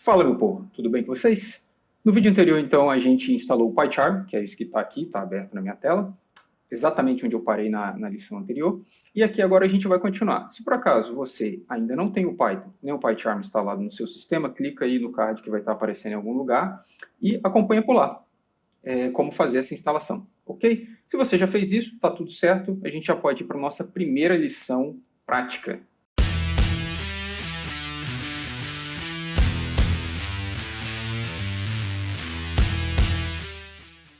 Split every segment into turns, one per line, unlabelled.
Fala, meu povo, tudo bem com vocês? No vídeo anterior, então, a gente instalou o PyCharm, que é isso que está aqui, está aberto na minha tela, exatamente onde eu parei na lição anterior. E aqui agora a gente vai continuar. Se por acaso você ainda não tem o Python, nem o PyCharm instalado no seu sistema, clica aí no card que vai estar aparecendo em algum lugar e acompanha por lá como fazer essa instalação, ok? Se você já fez isso, está tudo certo, a gente já pode ir para a nossa primeira lição prática.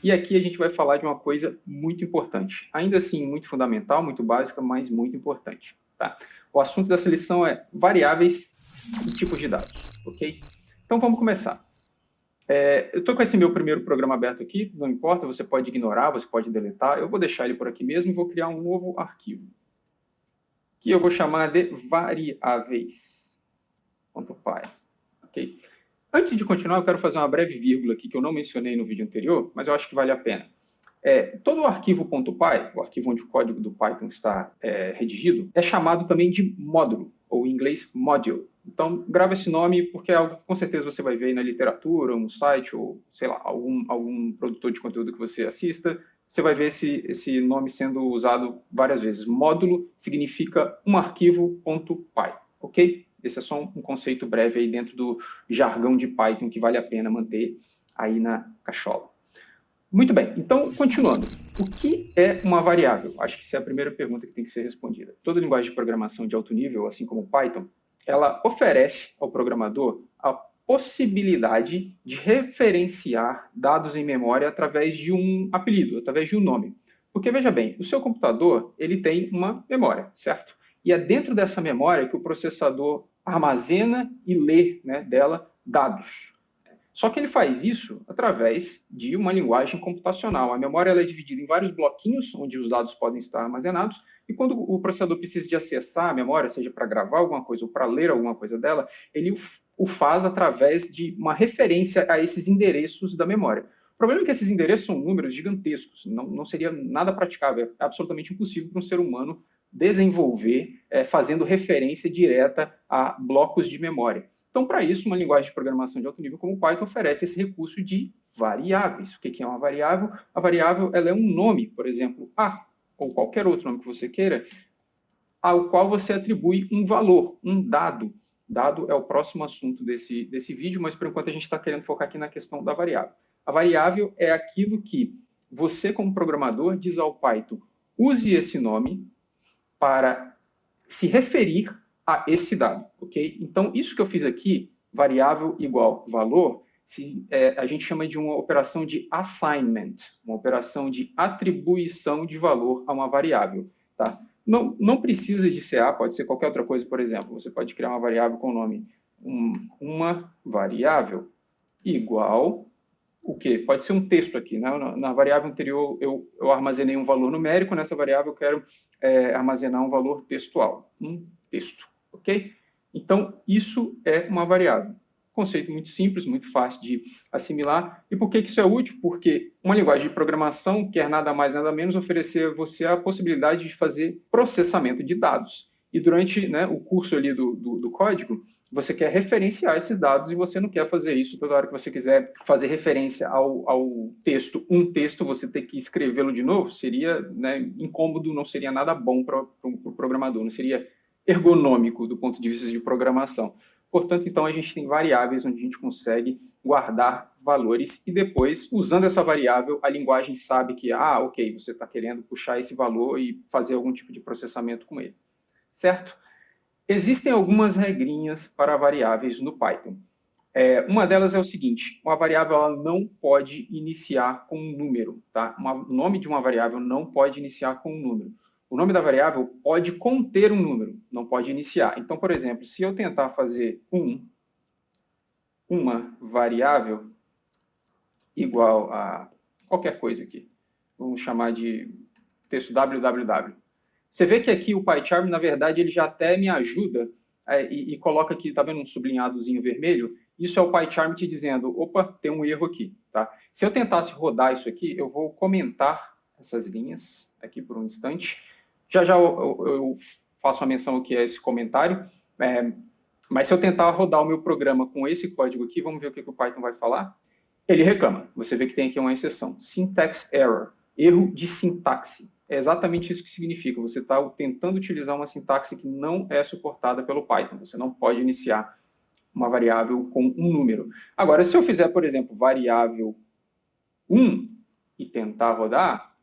E aqui a gente vai falar de uma coisa muito importante. Ainda assim, muito fundamental, muito básica, mas muito importante. Tá? O assunto dessa lição é variáveis e tipos de dados. Ok? Então vamos começar. Eu estou com esse meu primeiro programa aberto aqui, não importa, você pode ignorar, você pode deletar. Eu vou deixar ele por aqui mesmo e vou criar um novo arquivo, que eu vou chamar de variáveis.py. Ok? Antes de continuar, eu quero fazer uma breve vírgula aqui que eu não mencionei no vídeo anterior, mas eu acho que vale a pena. Todo o arquivo .py, o arquivo onde o código do Python está redigido, é chamado também de módulo, ou em inglês module. Então, grava esse nome porque é algo que com certeza você vai ver aí na literatura, ou no site, ou sei lá, algum produtor de conteúdo que você assista. Você vai ver esse nome sendo usado várias vezes. Módulo significa um arquivo .py, ok? Esse é só um conceito breve aí dentro do jargão de Python que vale a pena manter aí na cachola. Muito bem, então, continuando. O que é uma variável? Acho que essa é a primeira pergunta que tem que ser respondida. Toda linguagem de programação de alto nível, assim como o Python, ela oferece ao programador a possibilidade de referenciar dados em memória através de um apelido, através de um nome. Porque, veja bem, o seu computador ele tem uma memória, certo? E é dentro dessa memória que o processador armazena e lê dela dados. Só que ele faz isso através de uma linguagem computacional. A memória ela é dividida em vários bloquinhos, onde os dados podem estar armazenados, e quando o processador precisa de acessar a memória, seja para gravar alguma coisa ou para ler alguma coisa dela, ele o faz através de uma referência a esses endereços da memória. O problema é que esses endereços são números gigantescos, não seria nada praticável, é absolutamente impossível para um ser humano desenvolver fazendo referência direta a blocos de memória. Então, para isso, uma linguagem de programação de alto nível como o Python oferece esse recurso de variáveis. O que é uma variável? A variável ela é um nome, por exemplo, A, ou qualquer outro nome que você queira, ao qual você atribui um valor, um dado. Dado é o próximo assunto desse vídeo, mas por enquanto a gente está querendo focar aqui na questão da variável. A variável é aquilo que você, como programador, diz ao Python, use esse nome para se referir a esse dado, ok? Então, isso que eu fiz aqui, variável igual valor, a gente chama de uma operação de assignment, uma operação de atribuição de valor a uma variável, tá? Não precisa de ser A, pode ser qualquer outra coisa, por exemplo, você pode criar uma variável com o nome uma variável igual o quê? Pode ser um texto aqui. Né? Na variável anterior, eu armazenei um valor numérico, nessa variável eu quero armazenar um valor textual, um texto. Ok? Então, isso é uma variável. Conceito muito simples, muito fácil de assimilar. E por que isso é útil? Porque uma linguagem de programação quer nada mais, nada menos oferecer a você a possibilidade de fazer processamento de dados. E durante o curso ali do código, você quer referenciar esses dados e você não quer fazer isso toda hora que você quiser fazer referência ao texto, um texto, você ter que escrevê-lo de novo, seria incômodo, não seria nada bom para o programador, não seria ergonômico do ponto de vista de programação. Portanto, então, a gente tem variáveis onde a gente consegue guardar valores e depois, usando essa variável, a linguagem sabe que, ok, você está querendo puxar esse valor e fazer algum tipo de processamento com ele. Certo? Existem algumas regrinhas para variáveis no Python. Uma delas é o seguinte, uma variável ela não pode iniciar com um número. Tá? O nome de uma variável não pode iniciar com um número. O nome da variável pode conter um número, não pode iniciar. Então, por exemplo, se eu tentar fazer uma variável igual a qualquer coisa aqui, vamos chamar de texto www. Você vê que aqui o PyCharm, na verdade, ele já até me ajuda e coloca aqui, tá vendo um sublinhadozinho vermelho? Isso é o PyCharm te dizendo, opa, tem um erro aqui. Tá? Se eu tentasse rodar isso aqui, eu vou comentar essas linhas aqui por um instante. Já eu faço a menção aqui a esse comentário, Mas se eu tentar rodar o meu programa com esse código aqui, vamos ver o que o Python vai falar. Ele reclama. Você vê que tem aqui uma exceção. Syntax error. Erro de sintaxe. É exatamente isso que significa. Você está tentando utilizar uma sintaxe que não é suportada pelo Python. Você não pode iniciar uma variável com um número. Agora, se eu fizer, por exemplo, variável 1 e tentar rodar,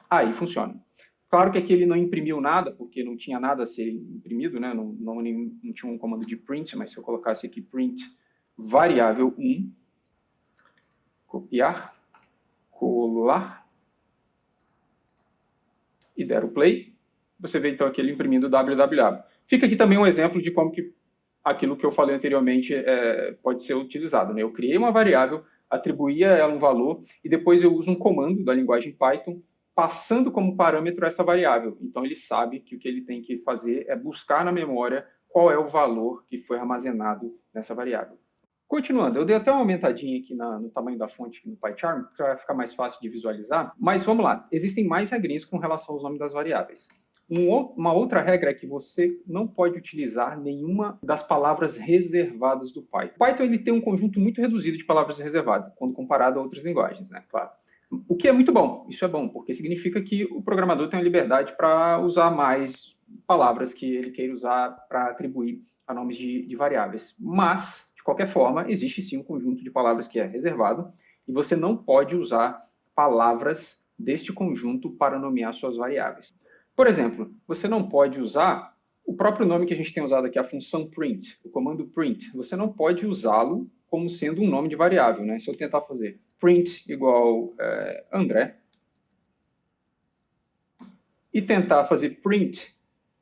aí funciona. Claro que aqui ele não imprimiu nada, porque não tinha nada a ser imprimido, né? não tinha um comando de print, mas se eu colocasse aqui print variável 1, copiar, colar e der o play, você vê então aqui ele imprimindo www. Fica aqui também um exemplo de como que aquilo que eu falei anteriormente pode ser utilizado, né? Eu criei uma variável, atribuí a ela um valor e depois eu uso um comando da linguagem Python passando como parâmetro essa variável. Então ele sabe que o que ele tem que fazer é buscar na memória qual é o valor que foi armazenado nessa variável. Continuando, eu dei até uma aumentadinha aqui no tamanho da fonte aqui no PyCharm, para ficar mais fácil de visualizar, mas vamos lá, existem mais regrinhas com relação aos nomes das variáveis. Uma outra regra é que você não pode utilizar nenhuma das palavras reservadas do Python. O Python ele tem um conjunto muito reduzido de palavras reservadas, quando comparado a outras linguagens, né? Claro. O que é muito bom, isso é bom, porque significa que o programador tem a liberdade para usar mais palavras que ele queira usar para atribuir a nomes de variáveis. Mas, de qualquer forma, existe sim um conjunto de palavras que é reservado e você não pode usar palavras deste conjunto para nomear suas variáveis. Por exemplo, você não pode usar o próprio nome que a gente tem usado aqui, a função print, o comando print. Você não pode usá-lo como sendo um nome de variável, né? Se eu tentar fazer print igual André e tentar fazer print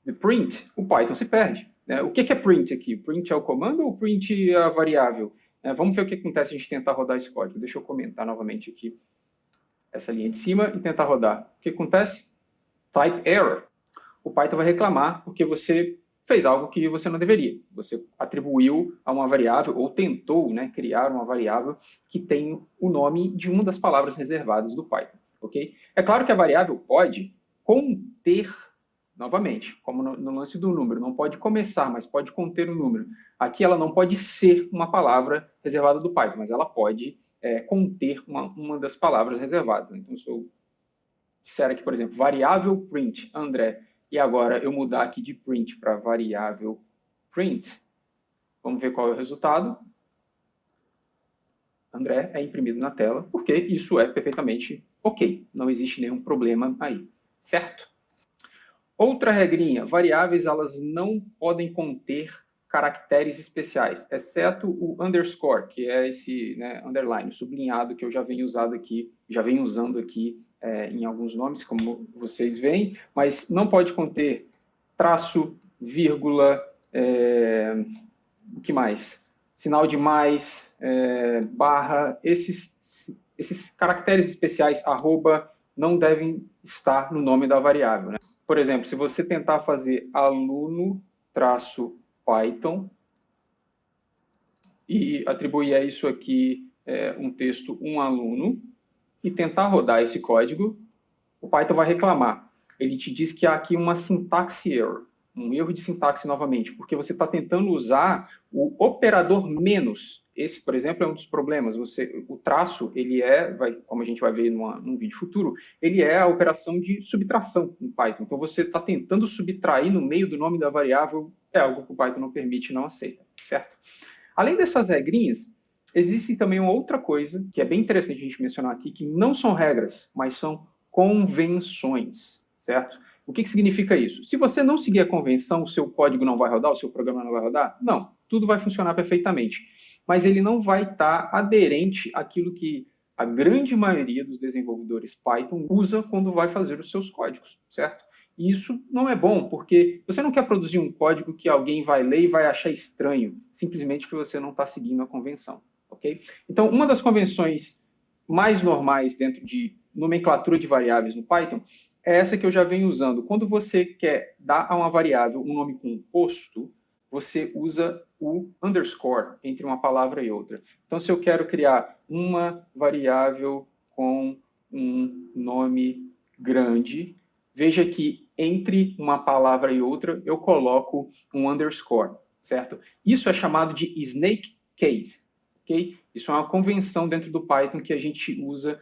de print, o Python se perde. Né? O que é print aqui? Print é o comando ou print é a variável? Vamos ver o que acontece se a gente tentar rodar esse código. Deixa eu comentar novamente aqui essa linha de cima e tentar rodar. O que acontece? Type error. O Python vai reclamar porque você fez algo que você não deveria. Você atribuiu a uma variável, ou tentou, né, criar uma variável que tem o nome de uma das palavras reservadas do Python. Okay? É claro que a variável pode conter, novamente, como no lance do número, não pode começar, mas pode conter o número. Aqui ela não pode ser uma palavra reservada do Python, mas ela pode conter uma das palavras reservadas. Então, se eu disser aqui, por exemplo, variável print André, e agora eu mudar aqui de print para variável print, vamos ver qual é o resultado. André é imprimido na tela, porque isso é perfeitamente ok. Não existe nenhum problema aí, certo? Outra regrinha, variáveis elas não podem conter caracteres especiais, exceto o underscore, que é esse underline, sublinhado, que eu já venho usando aqui em alguns nomes, como vocês veem, mas não pode conter traço, vírgula, o que mais? Sinal de mais, barra, esses caracteres especiais, arroba, não devem estar no nome da variável. Né? Por exemplo, se você tentar fazer aluno-python e atribuir a isso aqui um texto um aluno, e tentar rodar esse código, o Python vai reclamar. Ele te diz que há aqui uma syntax error, um erro de sintaxe novamente, porque você está tentando usar o operador menos. Esse, por exemplo, é um dos problemas. O traço, ele como a gente vai ver num vídeo futuro, ele é a operação de subtração no Python. Então, você está tentando subtrair no meio do nome da variável, é algo que o Python não permite, não aceita, certo? Além dessas regrinhas, existe também uma outra coisa que é bem interessante a gente mencionar aqui, que não são regras, mas são convenções, certo? O que significa isso? Se você não seguir a convenção, o seu código não vai rodar, o seu programa não vai rodar? Não, tudo vai funcionar perfeitamente. Mas ele não vai estar aderente àquilo que a grande maioria dos desenvolvedores Python usa quando vai fazer os seus códigos, certo? E isso não é bom, porque você não quer produzir um código que alguém vai ler e vai achar estranho, simplesmente porque você não está seguindo a convenção. Okay? Então, uma das convenções mais normais dentro de nomenclatura de variáveis no Python é essa que eu já venho usando. Quando você quer dar a uma variável um nome composto, você usa o underscore entre uma palavra e outra. Então, se eu quero criar uma variável com um nome grande, veja que entre uma palavra e outra, eu coloco um underscore, certo? Isso é chamado de snake case, ok? Isso é uma convenção dentro do Python que a gente usa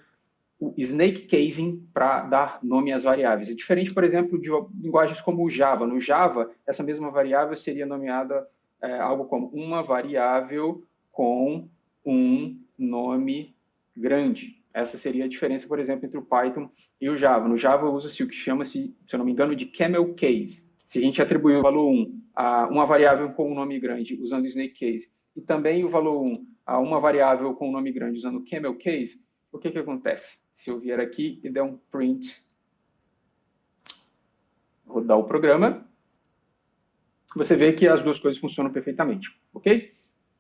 o snake casing para dar nome às variáveis. É diferente, por exemplo, de linguagens como o Java. No Java, essa mesma variável seria nomeada algo como uma variável com um nome grande. Essa seria a diferença, por exemplo, entre o Python e o Java. No Java usa-se o que chama-se, se eu não me engano, de camel case. Se a gente atribuir o valor 1 a uma variável com um nome grande usando snake case e também o valor 1 a uma variável com um nome grande usando camel case, o que acontece? Se eu vier aqui e der um print, rodar o programa, você vê que as duas coisas funcionam perfeitamente, ok?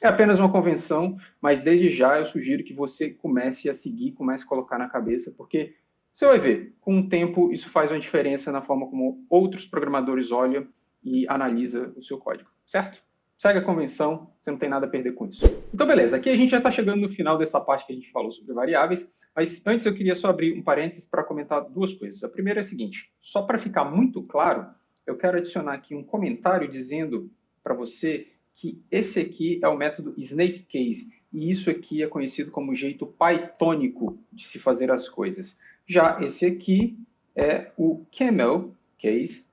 É apenas uma convenção, mas desde já eu sugiro que você comece a seguir, comece a colocar na cabeça, porque você vai ver, com o tempo isso faz uma diferença na forma como outros programadores olham e analisam o seu código, certo? Segue a convenção, você não tem nada a perder com isso. Então, beleza, aqui a gente já está chegando no final dessa parte que a gente falou sobre variáveis, mas antes eu queria só abrir um parênteses para comentar duas coisas. A primeira é a seguinte, só para ficar muito claro, eu quero adicionar aqui um comentário dizendo para você que esse aqui é o método snake case, e isso aqui é conhecido como jeito pythônico de se fazer as coisas. Já esse aqui é o camel case,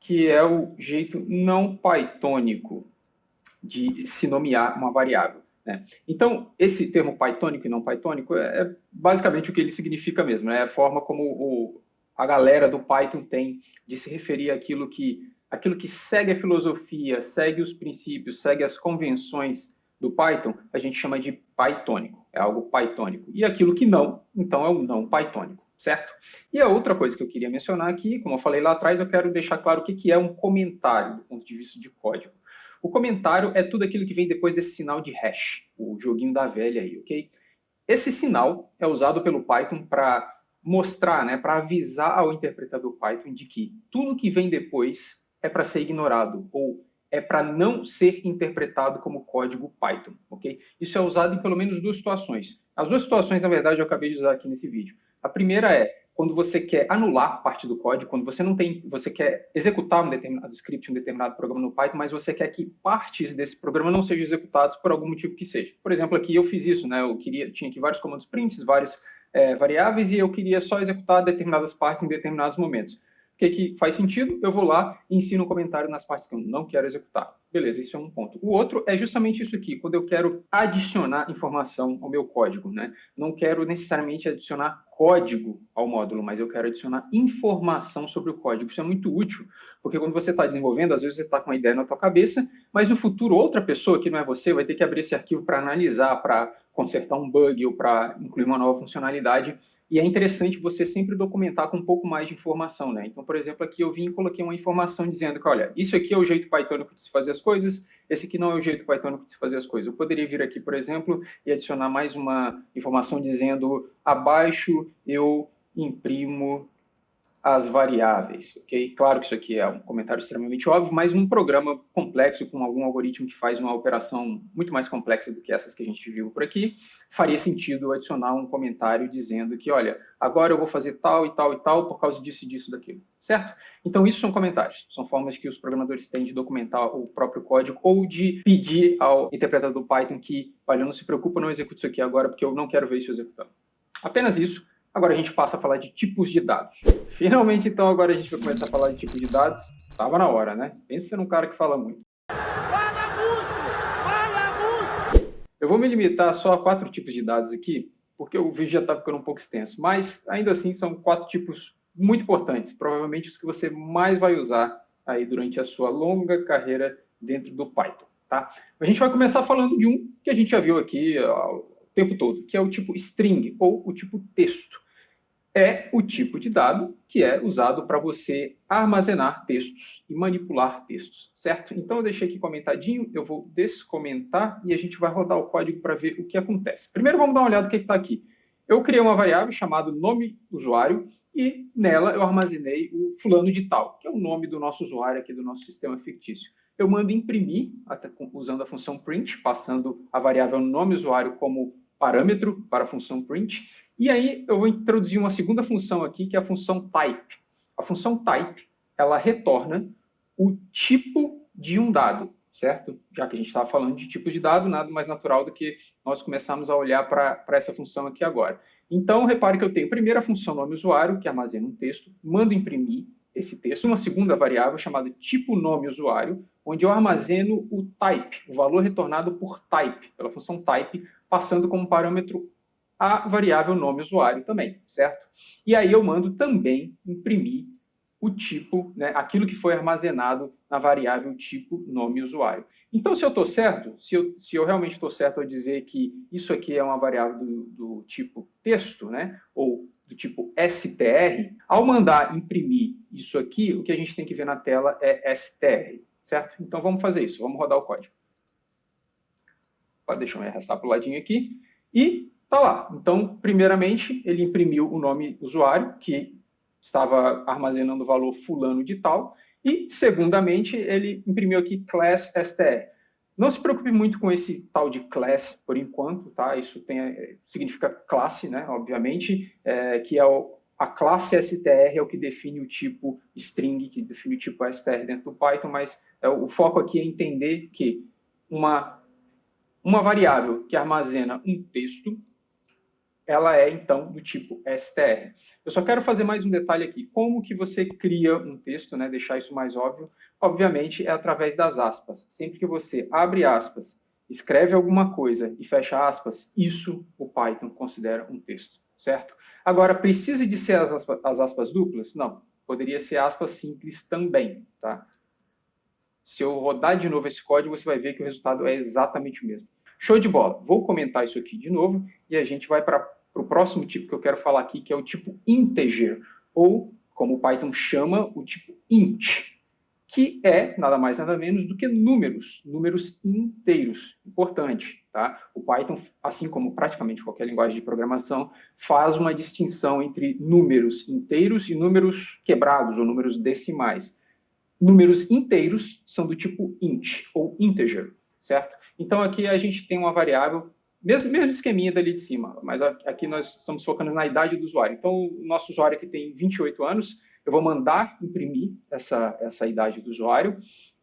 que é o jeito não pythônico de se nomear uma variável, né? Então, esse termo pythônico e não pythônico é basicamente o que ele significa mesmo, né? É a forma como a galera do Python tem de se referir àquilo que segue a filosofia, segue os princípios, segue as convenções do Python, a gente chama de pythônico, é algo pythônico. E aquilo que não, então é o não pythônico, certo? E a outra coisa que eu queria mencionar aqui, como eu falei lá atrás, eu quero deixar claro o que é um comentário do ponto de vista de código. O comentário é tudo aquilo que vem depois desse sinal de hash, o joguinho da velha aí, ok? Esse sinal é usado pelo Python para mostrar, né, para avisar ao interpretador Python de que tudo que vem depois é para ser ignorado ou é para não ser interpretado como código Python, ok? Isso é usado em pelo menos duas situações. As duas situações, na verdade, eu acabei de usar aqui nesse vídeo. A primeira é quando você quer anular parte do código, quando você quer executar um determinado script, um determinado programa no Python, mas você quer que partes desse programa não sejam executadas por algum motivo que seja. Por exemplo, aqui eu fiz isso, né? Tinha aqui vários comandos prints, várias variáveis, e eu queria só executar determinadas partes em determinados momentos. O que faz sentido? Eu vou lá e ensino um comentário nas partes que eu não quero executar. Beleza, isso é um ponto. O outro é justamente isso aqui, quando eu quero adicionar informação ao meu código, né? Não quero necessariamente adicionar código ao módulo, mas eu quero adicionar informação sobre o código. Isso é muito útil, porque quando você está desenvolvendo, às vezes você está com uma ideia na tua cabeça, mas no futuro outra pessoa, que não é você, vai ter que abrir esse arquivo para analisar, para consertar um bug ou para incluir uma nova funcionalidade. E é interessante você sempre documentar com um pouco mais de informação, né? Então, por exemplo, aqui eu vim e coloquei uma informação dizendo que, olha, isso aqui é o jeito pythônico de se fazer as coisas, esse aqui não é o jeito pythônico de se fazer as coisas. Eu poderia vir aqui, por exemplo, e adicionar mais uma informação dizendo, abaixo eu imprimo as variáveis, ok? Claro que isso aqui é um comentário extremamente óbvio, mas num programa complexo, com algum algoritmo que faz uma operação muito mais complexa do que essas que a gente viu por aqui, faria sentido adicionar um comentário dizendo que, olha, agora eu vou fazer tal e tal e tal por causa disso e disso daquilo, certo? Então isso são comentários, são formas que os programadores têm de documentar o próprio código ou de pedir ao interpretador do Python que, olha, não se preocupa, não execute isso aqui agora porque eu não quero ver isso executando. Apenas isso. Agora a gente passa a falar de tipos de dados. Finalmente, então, agora a gente vai começar a falar de tipos de dados. Estava na hora, né? Pensa num cara que fala muito. Fala muito! Fala muito! Eu vou me limitar só a 4 tipos de dados aqui, porque o vídeo já está ficando um pouco extenso. Mas, ainda assim, são 4 tipos muito importantes. Provavelmente os que você mais vai usar aí durante a sua longa carreira dentro do Python, tá? A gente vai começar falando de um que a gente já viu aqui o tempo todo, que é o tipo string, ou o tipo texto. É o tipo de dado que é usado para você armazenar textos e manipular textos, certo? Então eu deixei aqui comentadinho, eu vou descomentar e a gente vai rodar o código para ver o que acontece. Primeiro vamos dar uma olhada no que está aqui. Eu criei uma variável chamada nome usuário e nela eu armazenei o fulano de tal, que é o nome do nosso usuário aqui do nosso sistema fictício. Eu mando imprimir usando a função print, passando a variável nome usuário como parâmetro para a função print. E aí eu vou introduzir uma segunda função aqui, que é a função type. A função type ela retorna o tipo de um dado, certo? Já que a gente estava falando de tipos de dado, nada mais natural do que nós começarmos a olhar para essa função aqui agora. Então, repare que eu tenho primeiro a função nome usuário, que armazena um texto, mando imprimir esse texto, uma segunda variável chamada tipo nome usuário, onde eu armazeno o type, o valor retornado por type, pela função type, passando como parâmetro a variável nome usuário também, certo? E aí eu mando também imprimir o tipo, né, aquilo que foi armazenado na variável tipo nome usuário. Então, se eu estou certo, se eu realmente estou certo ao dizer que isso aqui é uma variável do tipo texto, né, ou do tipo str, ao mandar imprimir isso aqui, o que a gente tem que ver na tela é str, certo? Então, vamos fazer isso, vamos rodar o código. Deixa eu me arrastar para o ladinho aqui. E tá lá. Então, primeiramente, ele imprimiu o nome usuário, que estava armazenando o valor fulano de tal. E, segundamente, ele imprimiu aqui class str. Não se preocupe muito com esse tal de class por enquanto, tá? Isso significa classe, né? Obviamente, que é a classe str é o que define o tipo string, que define o tipo str dentro do Python, mas o foco aqui é entender que uma variável que armazena um texto, ela é, então, do tipo str. Eu só quero fazer mais um detalhe aqui. Como que você cria um texto, né? Deixar isso mais óbvio? Obviamente, é através das aspas. Sempre que você abre aspas, escreve alguma coisa e fecha aspas, isso o Python considera um texto, certo? Agora, precisa de ser as aspas duplas? Não. Poderia ser aspas simples também, tá? Se eu rodar de novo esse código, você vai ver que o resultado é exatamente o mesmo. Show de bola. Vou comentar isso aqui de novo e a gente vai para o próximo tipo que eu quero falar aqui, que é o tipo integer, ou, como o Python chama, o tipo int, que é nada mais nada menos do que números inteiros. Importante, tá? O Python, assim como praticamente qualquer linguagem de programação, faz uma distinção entre números inteiros e números quebrados, ou números decimais. Números inteiros são do tipo int, ou integer, certo? Então, aqui a gente tem uma variável, mesmo esqueminha dali de cima, mas aqui nós estamos focando na idade do usuário. Então, o nosso usuário aqui tem 28 anos, eu vou mandar imprimir essa idade do usuário,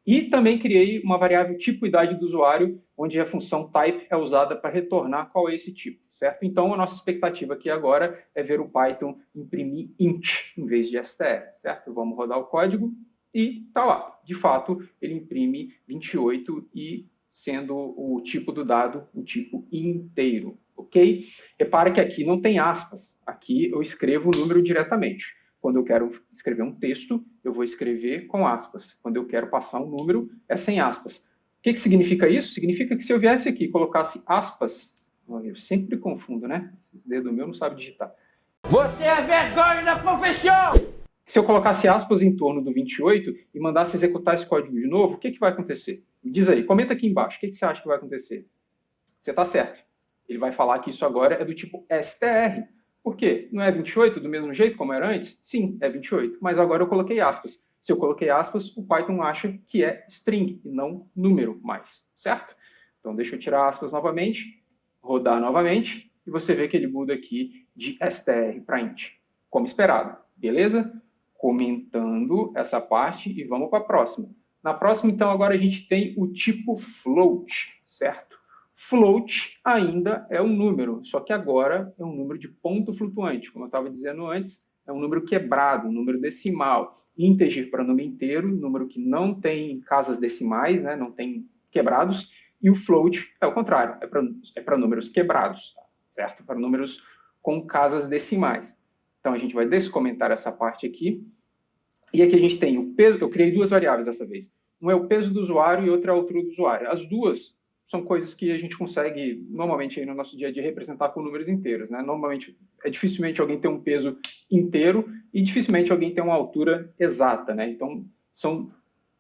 e também criei uma variável tipo idade do usuário, onde a função type é usada para retornar qual é esse tipo, certo? Então, a nossa expectativa aqui agora é ver o Python imprimir int em vez de str, certo? Vamos rodar o código e tá lá. De fato, ele imprime 28 e sendo o tipo do dado o tipo inteiro, ok? Repara que aqui não tem aspas. Aqui eu escrevo o número diretamente. Quando eu quero escrever um texto, eu vou escrever com aspas. Quando eu quero passar um número, é sem aspas. O que significa isso? Significa que se eu viesse aqui e colocasse aspas, eu sempre confundo, né? Esses dedos meus não sabem digitar.
Você é vergonha da profissão!
Se eu colocasse aspas em torno do 28 e mandasse executar esse código de novo, o que vai acontecer? Me diz aí, comenta aqui embaixo, o que você acha que vai acontecer? Você está certo. Ele vai falar que isso agora é do tipo str. Por quê? Não é 28 do mesmo jeito como era antes? Sim, é 28, mas agora eu coloquei aspas. Se eu coloquei aspas, o Python acha que é string e não número mais, certo? Então deixa eu tirar aspas novamente, rodar novamente, e você vê que ele muda aqui de str para int, como esperado, beleza? Comentando essa parte e vamos para a próxima. Na próxima, então, agora a gente tem o tipo float, certo? Float ainda é um número, só que agora é um número de ponto flutuante. Como eu estava dizendo antes, é um número quebrado, um número decimal. Integer para número inteiro, número que não tem casas decimais, né? Não tem quebrados. E o float é o contrário, é para números quebrados, tá? Certo? Para números com casas decimais. Então, a gente vai descomentar essa parte aqui. E aqui a gente tem o peso. Eu criei duas variáveis dessa vez. Um é o peso do usuário e outra é a altura do usuário. As duas são coisas que a gente consegue, normalmente, aí no nosso dia a dia, representar com números inteiros, né? Normalmente, dificilmente alguém tem um peso inteiro e dificilmente alguém tem uma altura exata, né? Então, são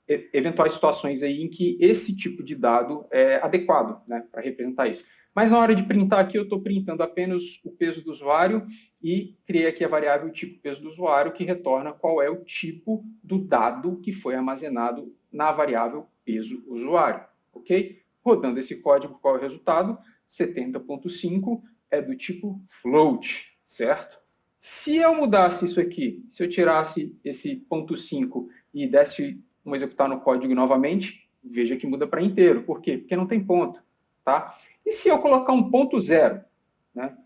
eventuais situações aí em que esse tipo de dado é adequado, né, para representar isso. Mas na hora de printar aqui, eu estou printando apenas o peso do usuário e criei aqui a variável tipo peso do usuário, que retorna qual é o tipo do dado que foi armazenado na variável peso usuário, ok? Rodando esse código, qual é o resultado? 70.5 é do tipo float, certo? Se eu mudasse isso aqui, se eu tirasse esse ponto 5 e desse um executar no código novamente, veja que muda para inteiro. Por quê? Porque não tem ponto. Tá? E se eu colocar um ponto zero? Né?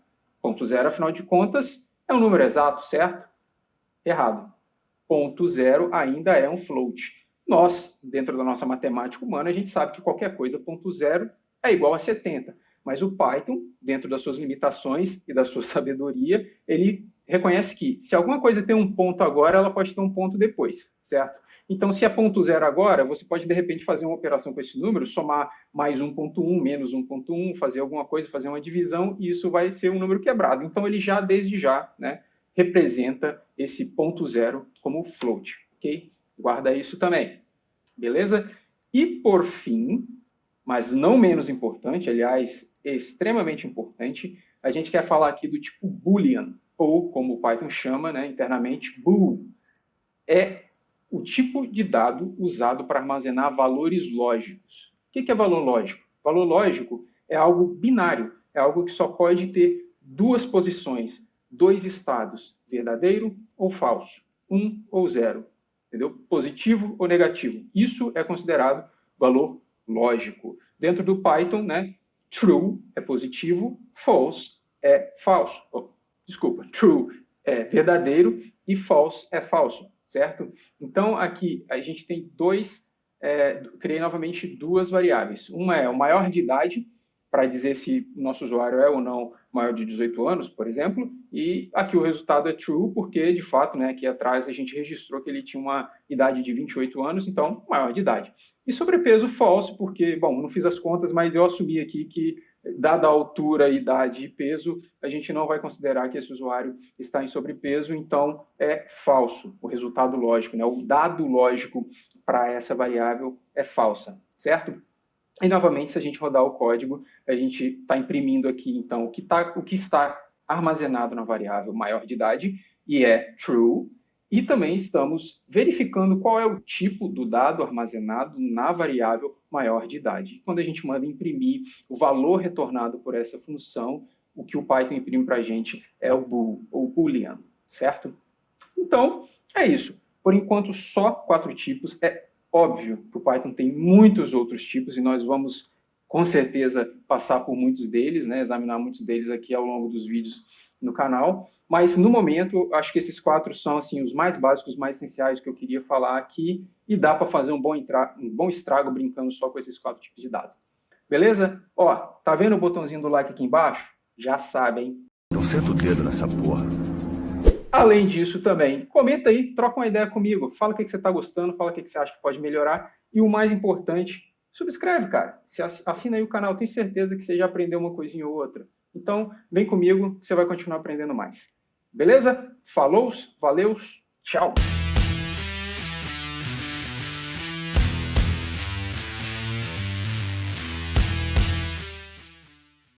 Ponto zero, afinal de contas, é um número exato, certo? Errado. Ponto zero ainda é um float. Nós, dentro da nossa matemática humana, a gente sabe que qualquer coisa, ponto zero, é igual a 70. Mas o Python, dentro das suas limitações e da sua sabedoria, ele reconhece que se alguma coisa tem um ponto agora, ela pode ter um ponto depois, certo? Então, se é ponto zero agora, você pode, de repente, fazer uma operação com esse número, somar mais 1.1, menos 1.1, fazer alguma coisa, fazer uma divisão, e isso vai ser um número quebrado. Então, ele já, desde já, né, representa esse ponto zero como float, ok? Guarda isso também, beleza? E, por fim, mas não menos importante, aliás, extremamente importante, a gente quer falar aqui do tipo Boolean, ou, como o Python chama, né, internamente, bool. É o tipo de dado usado para armazenar valores lógicos. O que é valor lógico? Valor lógico é algo binário, é algo que só pode ter duas posições, dois estados, verdadeiro ou falso, 1 ou 0, entendeu? Positivo ou negativo. Isso é considerado valor lógico. Dentro do Python, né, true é positivo, false é falso. True é verdadeiro e false é falso, certo? Então, aqui a gente tem criei novamente duas variáveis. Uma é o maior de idade, para dizer se o nosso usuário é ou não maior de 18 anos, por exemplo, e aqui o resultado é true, porque, de fato, né, aqui atrás a gente registrou que ele tinha uma idade de 28 anos, então, maior de idade. E sobrepeso falso, porque, bom, não fiz as contas, mas eu assumi aqui que, dada a altura, idade e peso, a gente não vai considerar que esse usuário está em sobrepeso, então é falso o resultado lógico, né? O dado lógico para essa variável é falsa, certo? E, novamente, se a gente rodar o código, a gente está imprimindo aqui, então, o que está armazenado na variável maior de idade, e é true, e também estamos verificando qual é o tipo do dado armazenado na variável maior de idade. Quando a gente manda imprimir o valor retornado por essa função, o que o Python imprime para a gente é o bool, ou boolean, certo? Então, é isso. Por enquanto, só 4 tipos. É óbvio que o Python tem muitos outros tipos e nós vamos, com certeza, passar por muitos deles, né? Examinar muitos deles aqui ao longo dos vídeos no canal. Mas, no momento, acho que esses 4 são assim, os mais básicos, os mais essenciais que eu queria falar aqui e dá para fazer um bom estrago brincando só com esses 4 tipos de dados. Beleza? Ó, tá vendo o botãozinho do like aqui embaixo? Já sabe, hein?
Não senta o dedo nessa porra.
Além disso também, comenta aí, troca uma ideia comigo, fala o que você está gostando, fala o que você acha que pode melhorar e o mais importante, subscreve, cara. Assina aí o canal, tenho certeza que você já aprendeu uma coisinha ou outra. Então, vem comigo que você vai continuar aprendendo mais. Beleza? Falou, valeus, tchau!